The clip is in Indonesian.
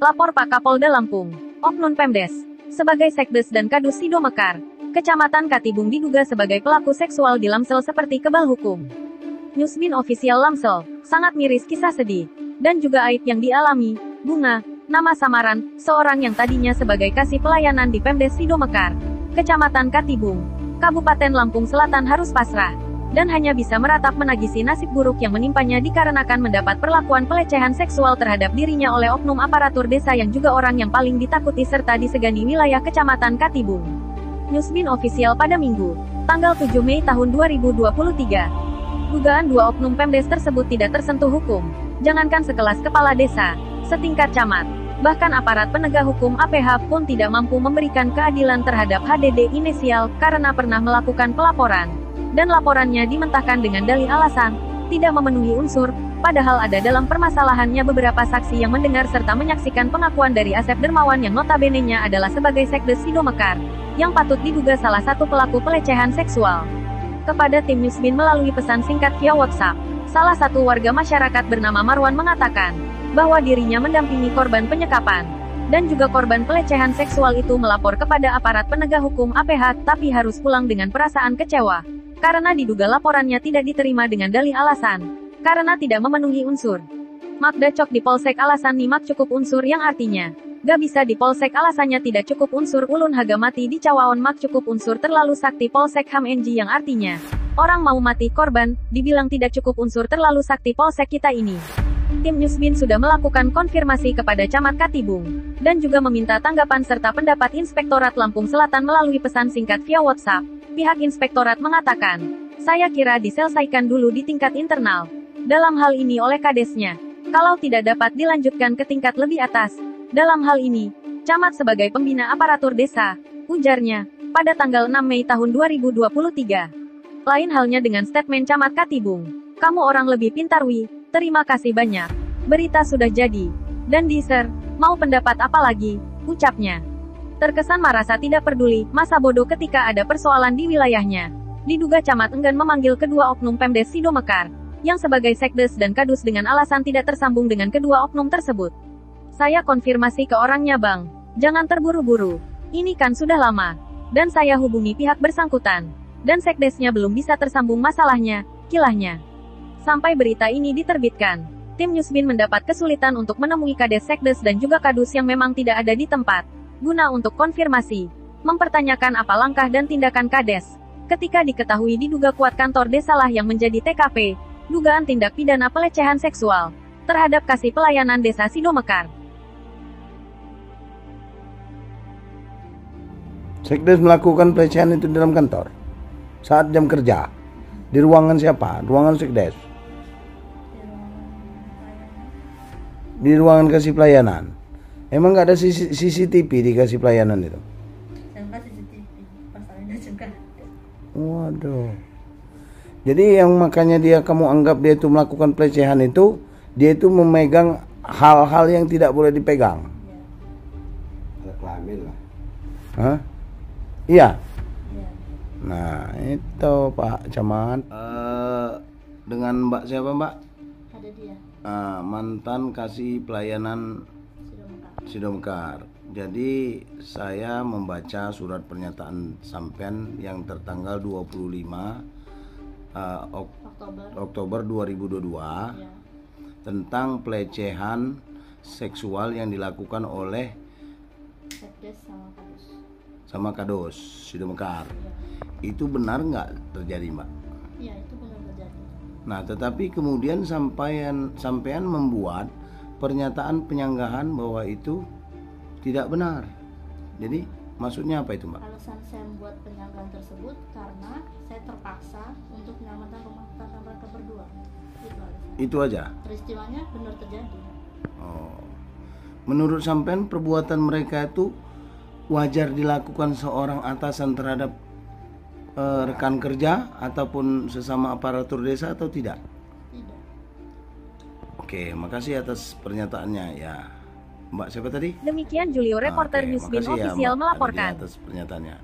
Lapor Pak Kapolda Lampung, Oknum Pemdes, sebagai Sekdes dan Kadus Sido Mekar, Kecamatan Katibung diduga sebagai pelaku seksual di Lamsel seperti kebal hukum. Newsbin official Lamsel, sangat miris kisah sedih, dan juga aib yang dialami, Bunga, nama samaran, seorang yang tadinya sebagai kasih pelayanan di Pemdes Sido Mekar, Kecamatan Katibung, Kabupaten Lampung Selatan harus pasrah, dan hanya bisa meratap menagisi nasib buruk yang menimpanya dikarenakan mendapat perlakuan pelecehan seksual terhadap dirinya oleh oknum aparatur desa yang juga orang yang paling ditakuti serta disegani wilayah Kecamatan Katibung. Newsbin official pada Minggu, tanggal 7 Mei tahun 2023. Dugaan dua oknum Pemdes tersebut tidak tersentuh hukum, jangankan sekelas kepala desa, setingkat camat, bahkan aparat penegak hukum APH pun tidak mampu memberikan keadilan terhadap HDD inisial karena pernah melakukan pelaporan. Dan laporannya dimentahkan dengan dalih alasan, tidak memenuhi unsur, padahal ada dalam permasalahannya beberapa saksi yang mendengar serta menyaksikan pengakuan dari Asep Dermawan yang notabene-nya adalah sebagai Sekdes Sido Mekar, yang patut diduga salah satu pelaku pelecehan seksual. Kepada tim Newsbin melalui pesan singkat via WhatsApp, salah satu warga masyarakat bernama Marwan mengatakan, bahwa dirinya mendampingi korban penyekapan, dan juga korban pelecehan seksual itu melapor kepada aparat penegak hukum APH, tapi harus pulang dengan perasaan kecewa. Karena diduga laporannya tidak diterima dengan dalih alasan, karena tidak memenuhi unsur. Mak dacok di Polsek alasan nimak cukup unsur yang artinya, gak bisa di Polsek alasannya tidak cukup unsur ulun haga mati di Cawaon mak cukup unsur terlalu sakti Polsek Ham NG yang artinya, orang mau mati korban, dibilang tidak cukup unsur terlalu sakti Polsek kita ini. Tim Newsbin sudah melakukan konfirmasi kepada Camat Katibung, dan juga meminta tanggapan serta pendapat Inspektorat Lampung Selatan melalui pesan singkat via WhatsApp. Pihak Inspektorat mengatakan, saya kira diselesaikan dulu di tingkat internal, dalam hal ini oleh kadesnya. Kalau tidak dapat dilanjutkan ke tingkat lebih atas, dalam hal ini, Camat sebagai pembina aparatur desa, ujarnya, pada tanggal 6 Mei tahun 2023. Lain halnya dengan statement Camat Katibung. Kamu orang lebih pintar wi, terima kasih banyak. Berita sudah jadi, dan di-share, mau pendapat apa lagi, ucapnya. Terkesan merasa tidak peduli, masa bodoh ketika ada persoalan di wilayahnya. Diduga Camat enggan memanggil kedua oknum Pemdes Sido Mekar, yang sebagai Sekdes dan Kadus dengan alasan tidak tersambung dengan kedua oknum tersebut. Saya konfirmasi ke orangnya bang, jangan terburu-buru. Ini kan sudah lama, dan saya hubungi pihak bersangkutan, dan Sekdesnya belum bisa tersambung masalahnya, kilahnya. Sampai berita ini diterbitkan, tim Newsbin mendapat kesulitan untuk menemui Kades Sekdes dan juga Kadus yang memang tidak ada di tempat, guna untuk konfirmasi, mempertanyakan apa langkah dan tindakan Kades, ketika diketahui diduga kuat kantor desalah yang menjadi TKP, dugaan tindak pidana pelecehan seksual, terhadap kasih pelayanan desa Sido Mekar. Sekdes melakukan pelecehan itu dalam kantor, saat jam kerja, di ruangan siapa? Ruangan Sekdes? Di ruangan kasih pelayanan. Emang nggak ada CCTV di kasih pelayanan itu? Tanpa CCTV, pasalnya juga. Waduh. Jadi yang makanya kamu anggap dia itu melakukan pelecehan itu, dia itu memegang hal-hal yang tidak boleh dipegang. Ya. Ada kelamin lah. Hah? Iya. Ya. Nah itu Pak Camat. Dengan Mbak siapa Mbak? Ada dia, Mantan kasih pelayanan Sido Mekar. Sido Mekar. Jadi saya membaca surat pernyataan sampean yang tertanggal 25 Oktober 2022 Ya. tentang pelecehan seksual yang dilakukan oleh Sekdes sama sama Kadus. Kadus Sido Mekar. Ya. Itu benar nggak terjadi Mbak? Iya, itu benar terjadi. Nah tetapi kemudian sampean membuat pernyataan penyanggahan bahwa itu tidak benar. Jadi maksudnya apa itu Mbak? Alasan saya membuat penyanggahan tersebut karena saya terpaksa untuk menyelamatkan rumah tangga mereka berdua. Itu alasan. Itu aja. Peristiwanya benar terjadi. Oh. Menurut sampean perbuatan mereka itu wajar dilakukan seorang atasan terhadap rekan kerja ataupun sesama aparatur desa atau tidak? Tidak. Oke, makasih atas pernyataannya ya. Mbak siapa tadi? Demikian Julio, reporter Oke, Newsbin makasih ya, official Mbak, melaporkan. atas pernyataannya.